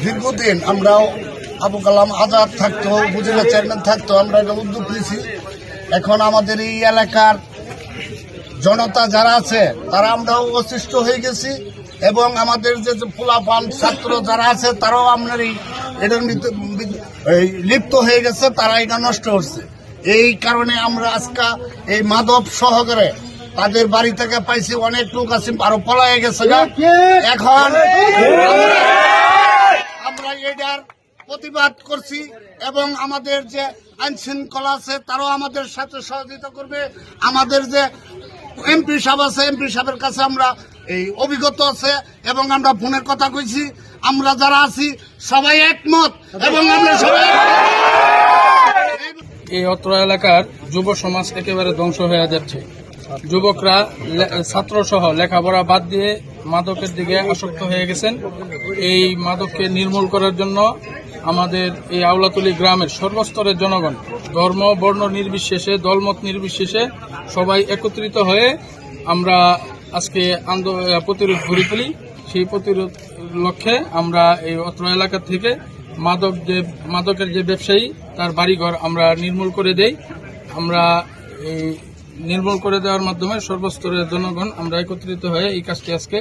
দীর্ঘদিন আমরাও আবু কালাম আজাদ থাকতো, উপজেলা চেয়ারম্যান থাকতো, আমরা এটা উদ্যোগ নিয়েছি। এখন আমাদের এই এলাকার জনতা যারা আছে তারা আমরাও অতিষ্ঠ হয়ে গেছি, এবং আমাদের যে পোলাপান ছাত্র যারা আছে তারাও আপনার এটার লিপ্ত হয়ে গেছে, তারা এটা নষ্ট হচ্ছে। এই কারণে আমরা আজকে এই মাদক সহকারে তাদের বাড়ি থেকে পাইছি, অনেক লোক আছে আরো পলায় গেছে। এখন আমরা এটার প্রতিবাদ করছি, এবং আমাদের যে আইন শৃঙ্খলা আছে তারাও আমাদের সাথে সহযোগিতা করবে। আমাদের যে এমপি সাহেব আছে, এমপি সাহেবের কাছে আমরা এই অভিজ্ঞত আছে, এবং আমরা ফোনের কথা কইছি। আমরা যারা আছি সবাই একমত, এবং আমরা সবাই এই অত্র এলাকার যুব সমাজ একেবারে ধ্বংস হয়ে যাচ্ছে। যুবকরা ছাত্র সহ লেখাপড়া বাদ দিয়ে মাদকের দিকে আসক্ত হয়ে গেছেন। এই মাদককে নির্মূল করার জন্য আমাদের এই আওলাতলী গ্রামের সর্বস্তরের জনগণ ধর্ম বর্ণ নির্বিশেষে, দলমত নির্বিশেষে সবাই একত্রিত হয়ে আমরা আজকে প্রতিরোধ গড়ে তুলি। সেই প্রতিরোধ লক্ষ্যে আমরা এই অত্র এলাকা থেকে মাদকের যে ব্যবসায়ী তার বাড়িঘর আমরা নির্মূল করে দেই। আমরা এই নির্মূল করে দেওয়ার মাধ্যমে সর্বস্তরের জনগণ আমরা একত্রিত হয়ে এই কাজটি আজকে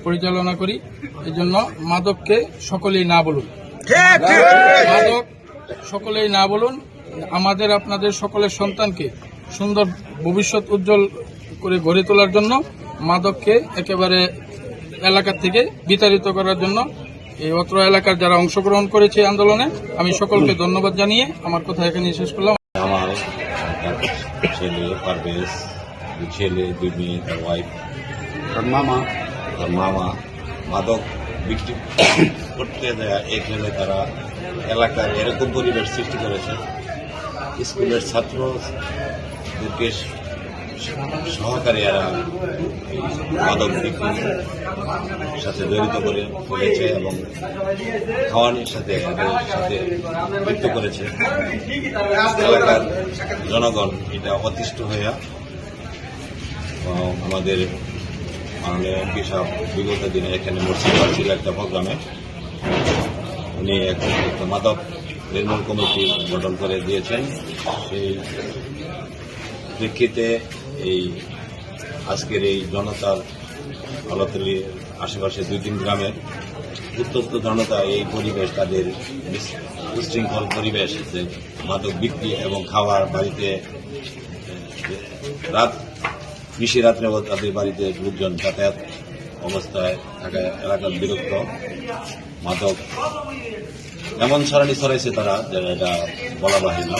পরিচালনা করি। এই জন্য মাদককে সকলেই না বলুন, মাদক সকলেই না বলুন। আমাদের আপনাদের সকলের সন্তানকে সুন্দর ভবিষ্যৎ উজ্জ্বল করে গড়ে তোলার জন্য মাদককে একেবারে এলাকা থেকে বিতাড়িত করার জন্য এই অত্র এলাকার যারা অংশগ্রহণ করেছে আন্দোলনে আমি সকলকে ধন্যবাদ জানিয়ে আমার কথা এখানে শেষ করলাম। আমার ছেলে পারভেজ, ছেলে, দুই মেয়ে, তার ওয়াইফ, তার মামা মাদক বিক্রি করতে দেয়। এখানে তারা এলাকার এরকম পরিবেশ সৃষ্টি করেছে, স্কুলের ছাত্রদেরকে সহকারী এরা মাদক বিক্রির সাথে জড়িত করে ফেলেছে, এবং খাওয়ানোর সাথে যুক্ত করেছে। এলাকার জনগণ এটা অতিষ্ঠ হইয়া আমাদের মাননীয় এমপি সাহেব বিগত দিনে এখানে মুর্শিদাবাদ ছিল একটা প্রোগ্রামে, উনি একটা মাদক নির্মূল কমিটি গঠন করে দিয়েছেন। সেই প্রেক্ষিতে এই আজকের এই জনতার আওলাতলীর আশেপাশে 2-3 গ্রামের উত্তপ্ত জনতা এই পরিবেশ, তাদের উশৃঙ্খল পরিবেশ, মাদক বিক্রি এবং খাওয়ার বাড়িতে নিশি রাত্রে তাদের বাড়িতে লোকজন যাতায়াত অবস্থায় থাকা এলাকার বিরক্ত। মাদক এমন ছড়ানি ছড়াইছে তারা, যেটা এটা বলা বাহির না।